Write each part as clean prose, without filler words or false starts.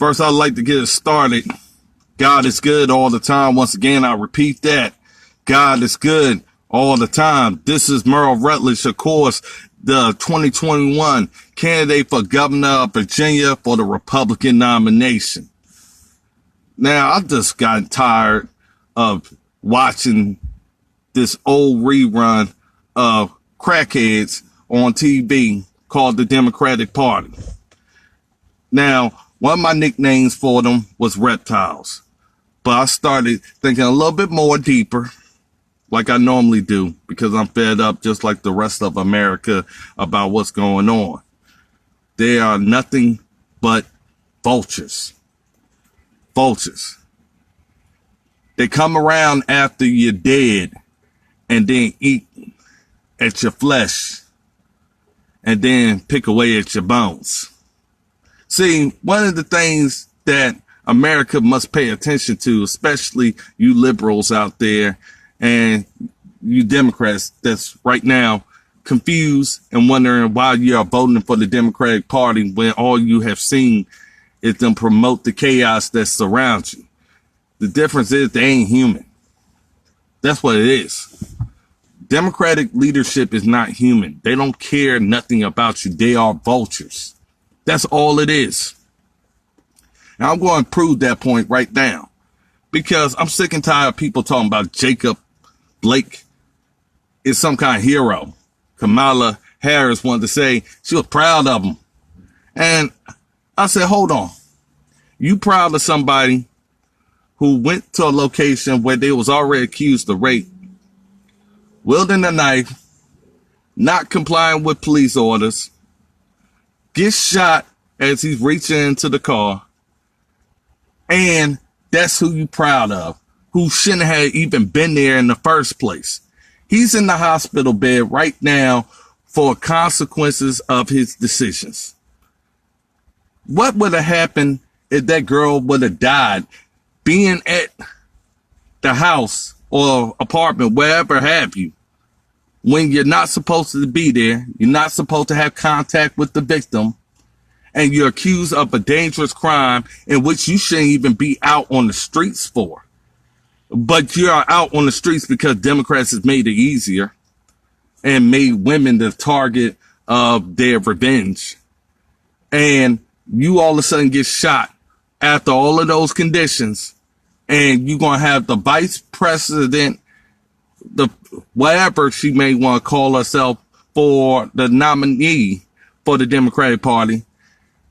First, I'd like to get it started. God is good all the time. Once again, I repeat that. God is good all the time. This is Merle Rutledge, of course, the 2021 candidate for governor of Virginia for the Republican nomination. Now, I just got tired of watching this old rerun of crackheads on TV called the Democratic Party. Now, one of my nicknames for them was reptiles, but I started thinking a little bit more deeper, like I normally do, because I'm fed up just like the rest of America about what's going on. They are nothing but vultures. Vultures. They come around after you're dead and then eat at your flesh and then pick away at your bones. See, one of the things that America must pay attention to, especially you liberals out there and you Democrats that's right now confused and wondering why you are voting for the Democratic Party when all you have seen is them promote the chaos that surrounds you. The difference is they ain't human. That's what it is. Democratic leadership is not human. They don't care nothing about you. They are vultures. That's all it is. Now, I'm going to prove that point right now because I'm sick and tired of people talking about Jacob Blake is some kind of hero. Kamala Harris wanted to say she was proud of him. And I said, hold on. You proud of somebody who went to a location where they was already accused of rape, wielding a knife, not complying with police orders, gets shot as he's reaching into the car, and that's who you proud of, who shouldn't have even been there in the first place. He's in the hospital bed right now for consequences of his decisions. What would have happened if that girl would have died being at the house or apartment, wherever have you, when you're not supposed to be there, you're not supposed to have contact with the victim, and you're accused of a dangerous crime in which you shouldn't even be out on the streets for. But you're out on the streets because Democrats has made it easier and made women the target of their revenge. And you all of a sudden get shot after all of those conditions, and you're going to have the vice president, the whatever she may want to call herself, for the nominee for the Democratic Party,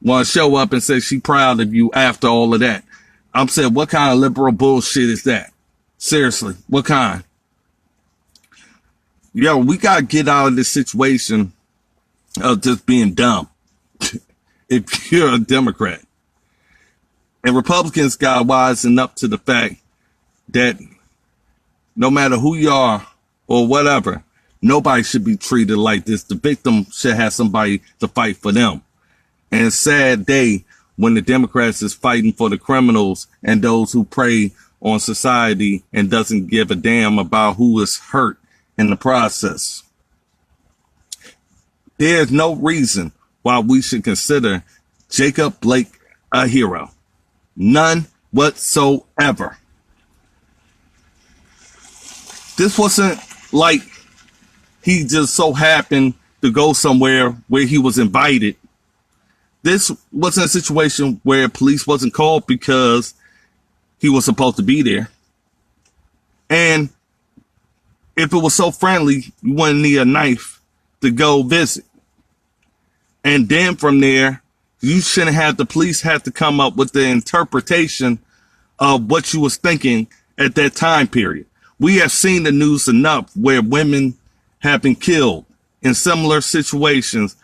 want to show up and say she's proud of you after all of that. I'm saying, what kind of liberal bullshit is that? Seriously, what kind? Yo, we got to get out of this situation of just being dumb if you're a Democrat. And Republicans got wising up to the fact that no matter who you are or whatever, nobody should be treated like this. The victim should have somebody to fight for them. And it's a sad day when the Democrats is fighting for the criminals and those who prey on society and doesn't give a damn about who is hurt in the process. There's no reason why we should consider Jacob Blake a hero. None whatsoever. This wasn't like he just so happened to go somewhere where he was invited. This wasn't a situation where police wasn't called because he was supposed to be there. And if it was so friendly, you wouldn't need a knife to go visit. And then from there, you shouldn't have the police have to come up with the interpretation of what you was thinking at that time period. We have seen the news enough where women have been killed in similar situations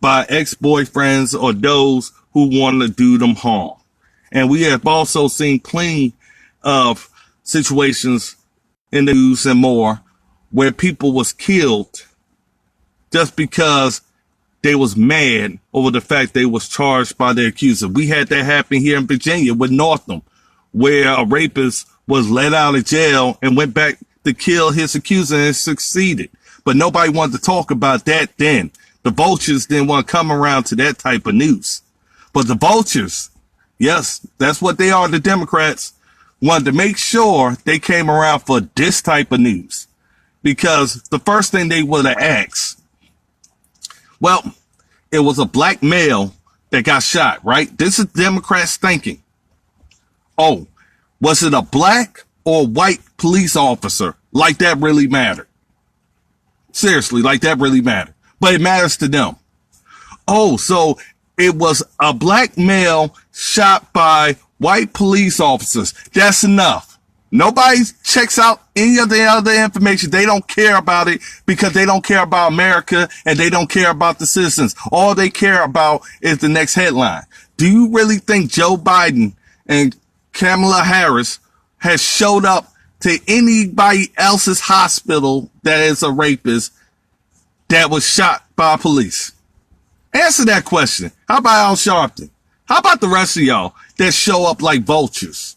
by ex-boyfriends or those who want to do them harm. And we have also seen plenty of situations in the news and more where people was killed just because they was mad over the fact they was charged by the accuser. We had that happen here in Virginia with Northam, where a rapist was let out of jail and went back to kill his accuser and succeeded. But nobody wanted to talk about that then. The vultures didn't want to come around to that type of news. But the vultures, Yes, that's what they are. The Democrats wanted to make sure they came around for this type of news, because the first thing they would have asked, well, it was a black male that got shot, right? This is Democrats thinking. Oh, was it a black or white police officer? Like that really mattered. Seriously, like that really mattered. But it matters to them. Oh, so it was a black male shot by white police officers. That's enough. Nobody checks out any of the other information. They don't care about it because they don't care about America and they don't care about the citizens. All they care about is the next headline. Do you really think Joe Biden and Kamala Harris has showed up to anybody else's hospital that is a rapist that was shot by police? Answer that question. How about Al Sharpton? How about the rest of y'all that show up like vultures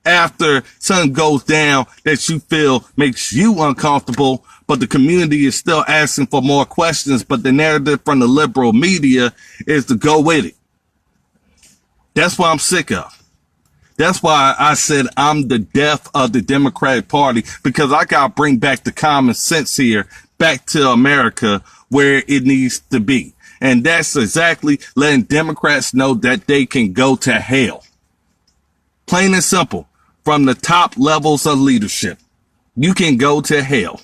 after something goes down that you feel makes you uncomfortable, but the community is still asking for more questions, but the narrative from the liberal media is to go with it? That's what I'm sick of. That's why I said I'm the death of the Democratic Party, because I got to bring back the common sense here back to America where it needs to be. And that's exactly letting Democrats know that they can go to hell. Plain and simple. From the top levels of leadership, you can go to hell.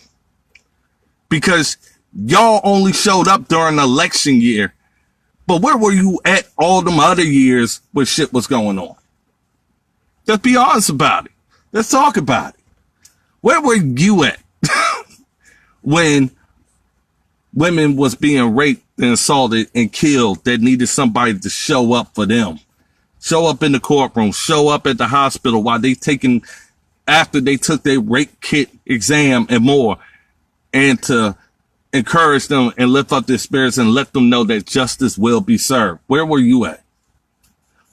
Because y'all only showed up during election year. But where were you at all them other years when shit was going on? Just be honest about it. Let's talk about it. Where were you at when women was being raped and assaulted and killed that needed somebody to show up for them? Show up in the courtroom, show up at the hospital while after they took their rape kit exam and more, and to encourage them and lift up their spirits and let them know that justice will be served. Where were you at?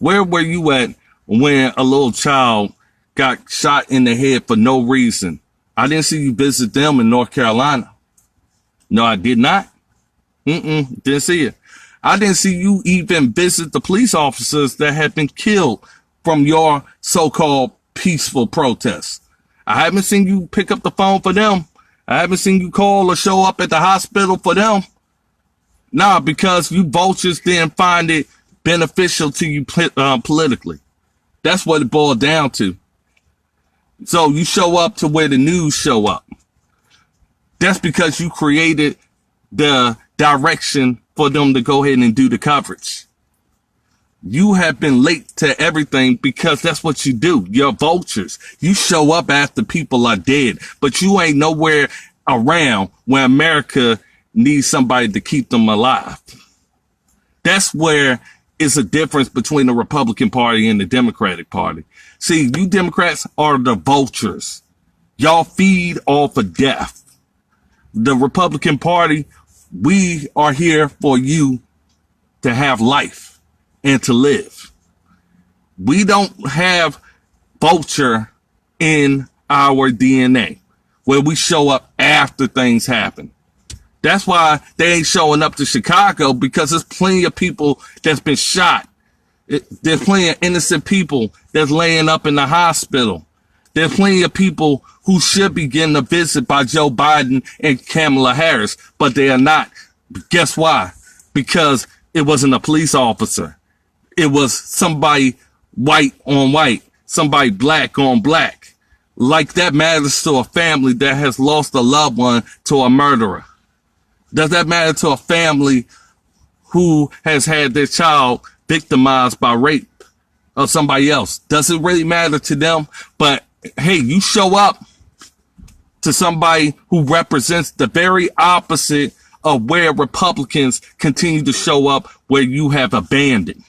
Where were you at when a little child got shot in the head for no reason? I didn't see you visit them in North Carolina. No, I did not. Didn't see it. I didn't see you even visit the police officers that had been killed from your so-called peaceful protests. I haven't seen you pick up the phone for them. I haven't seen you call or show up at the hospital for them. Nah, because you vultures didn't find it beneficial to you politically. That's what it boiled down to. So you show up to where the news show up. That's because you created the direction for them to go ahead and do the coverage. You have been late to everything because that's what you do. You're vultures. You show up after people are dead, but you ain't nowhere around when America needs somebody to keep them alive. That's where it's a difference between the Republican Party and the Democratic Party. See, you Democrats are the vultures. Y'all feed off of death. The Republican Party, we are here for you to have life and to live. We don't have vulture in our DNA where we show up after things happen. That's why they ain't showing up to Chicago, because there's plenty of people that's been shot. There's plenty of innocent people that's laying up in the hospital. There's plenty of people who should be getting a visit by Joe Biden and Kamala Harris, but they are not. Guess why? Because it wasn't a police officer. It was somebody white on white, somebody black on black. Like that matters to a family that has lost a loved one to a murderer. Does that matter to a family who has had their child victimized by rape of somebody else? Does it really matter to them? But hey, you show up to somebody who represents the very opposite of where Republicans continue to show up, where you have abandoned.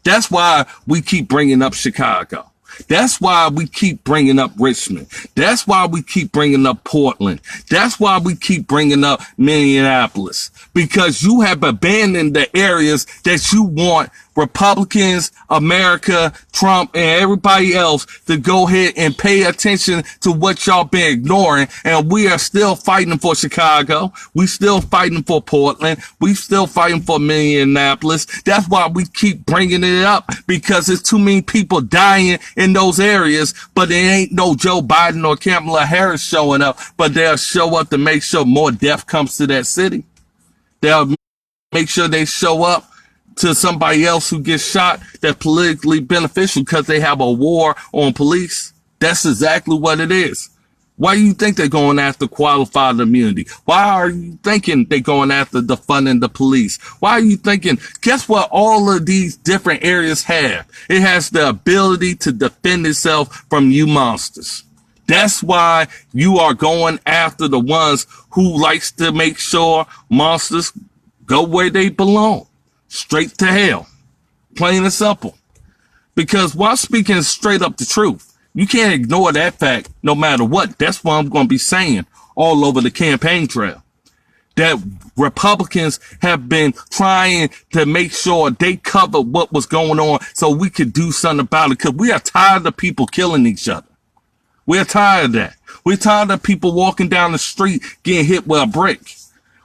That's why we keep bringing up Chicago. That's why we keep bringing up Richmond. That's why we keep bringing up Portland. That's why we keep bringing up Minneapolis, because you have abandoned the areas that you want Republicans, America, Trump, and everybody else to go ahead and pay attention to what y'all been ignoring. And we are still fighting for Chicago. We still fighting for Portland. We still fighting for Minneapolis. That's why we keep bringing it up, because there's too many people dying in those areas, but there ain't no Joe Biden or Kamala Harris showing up, but they'll show up to make sure more death comes to that city. They'll make sure they show up to somebody else who gets shot that's politically beneficial because they have a war on police. That's exactly what it is. Why do you think they're going after qualified immunity? Why are you thinking they're going after defunding the police? Why are you thinking, guess what all of these different areas have? It has the ability to defend itself from you monsters. That's why you are going after the ones who likes to make sure monsters go where they belong. Straight to hell. Plain and simple. Because while speaking straight up the truth, you can't ignore that fact no matter what. That's what I'm going to be saying all over the campaign trail. That Republicans have been trying to make sure they cover what was going on so we could do something about it, because we are tired of people killing each other. We're tired of that. We're tired of people walking down the street getting hit with a brick.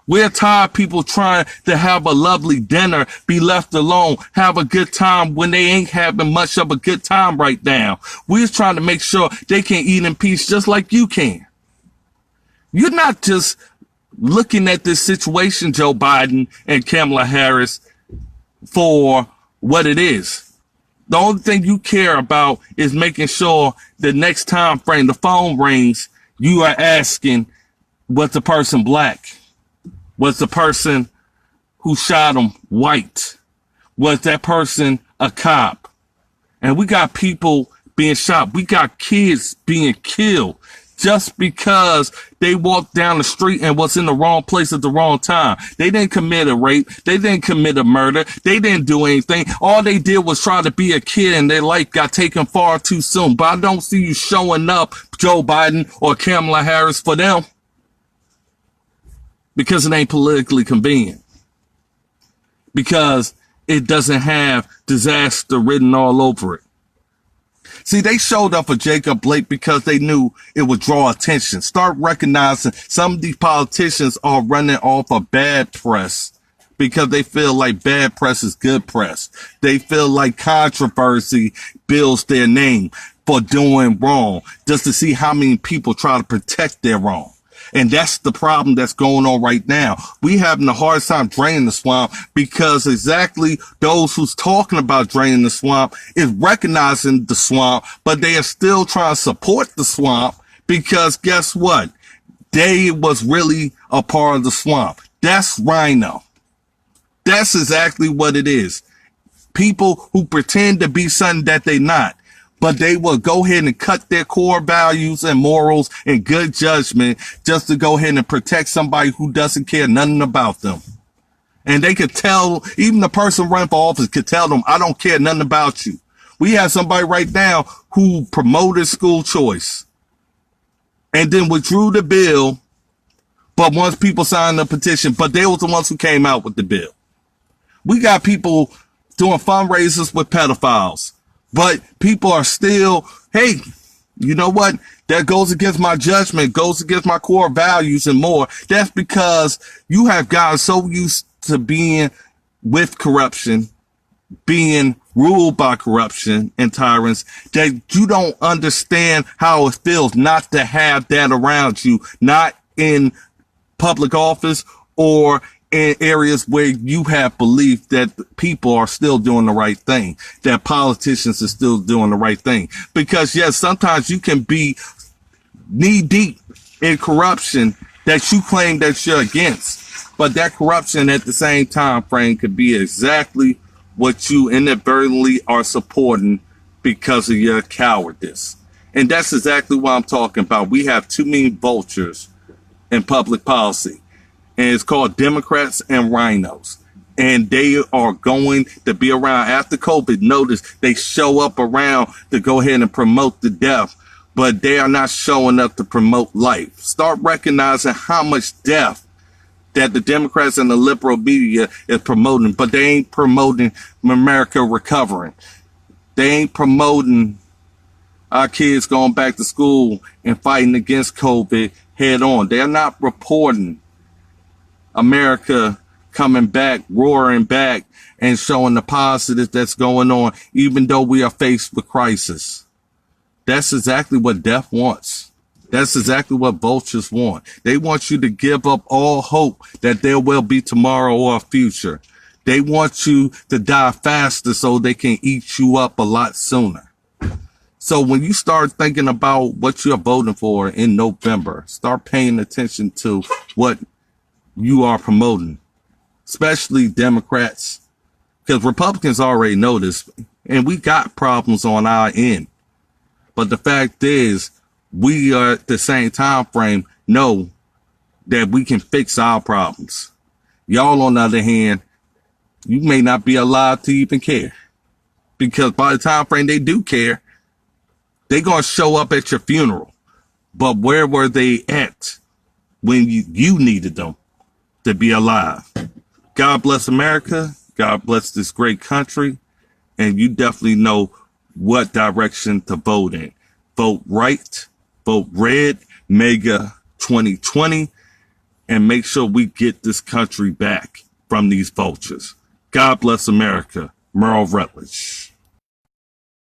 We're tired of people trying to have a lovely dinner, be left alone, have a good time when they ain't having much of a good time right now. We're trying to make sure they can eat in peace just like you can. You're not just looking at this situation, Joe Biden and Kamala Harris, for what it is. The only thing you care about is making sure the next time frame the phone rings, you are asking, was the person black? Was the person who shot him white? Was that person a cop? And we got people being shot. We got kids being killed just because they walked down the street and was in the wrong place at the wrong time. They didn't commit a rape. They didn't commit a murder. They didn't do anything. All they did was try to be a kid, and their life got taken far too soon. But I don't see you showing up, Joe Biden or Kamala Harris, for them, because it ain't politically convenient. Because it doesn't have disaster written all over it. See, they showed up for Jacob Blake because they knew it would draw attention. Start recognizing some of these politicians are running off of bad press because they feel like bad press is good press. They feel like controversy builds their name for doing wrong, just to see how many people try to protect their wrong. And that's the problem that's going on right now. We having a hard time draining the swamp because exactly those who's talking about draining the swamp is recognizing the swamp, but they are still trying to support the swamp because guess what? They was really a part of the swamp. That's Rhino. That's exactly what it is. People who pretend to be something that they not. But they will go ahead and cut their core values and morals and good judgment just to go ahead and protect somebody who doesn't care nothing about them. And they could tell, even the person running for office could tell them, I don't care nothing about you. We have somebody right now who promoted school choice and then withdrew the bill. But once people signed the petition, but they was the ones who came out with the bill. We got people doing fundraisers with pedophiles. But people are still, hey, you know what? That goes against my judgment, goes against my core values and more. That's because you have gotten so used to being with corruption, being ruled by corruption and tyrants, that you don't understand how it feels not to have that around you, not in public office or in areas where you have belief that people are still doing the right thing, that politicians are still doing the right thing. Because yes, sometimes you can be knee deep in corruption that you claim that you're against, but that corruption at the same time frame could be exactly what you inadvertently are supporting because of your cowardice. And that's exactly what I'm talking about. We have too many vultures in public policy. And it's called Democrats and Rhinos. And they are going to be around after COVID. Notice they show up around to go ahead and promote the death, but they are not showing up to promote life. Start recognizing how much death that the Democrats and the liberal media is promoting, but they ain't promoting America recovering. They ain't promoting our kids going back to school and fighting against COVID head on. They're not reporting America coming back, roaring back, and showing the positive that's going on, even though we are faced with crisis. That's exactly what death wants. That's exactly what vultures want. They want you to give up all hope that there will be tomorrow or a future. They want you to die faster so they can eat you up a lot sooner. So when you start thinking about what you're voting for in November, start paying attention to what you are promoting, especially Democrats, because Republicans already know this, and we got problems on our end. But the fact is, we are at the same time frame know that we can fix our problems. Y'all, on the other hand, you may not be alive to even care, because by the time frame they do care, they're going to show up at your funeral. But where were they at when you needed them to be alive? God bless America. God bless this great country. And you definitely know what direction to vote in. Vote right, vote red, MAGA 2020, and make sure we get this country back from these vultures. God bless America. Merle Rutledge.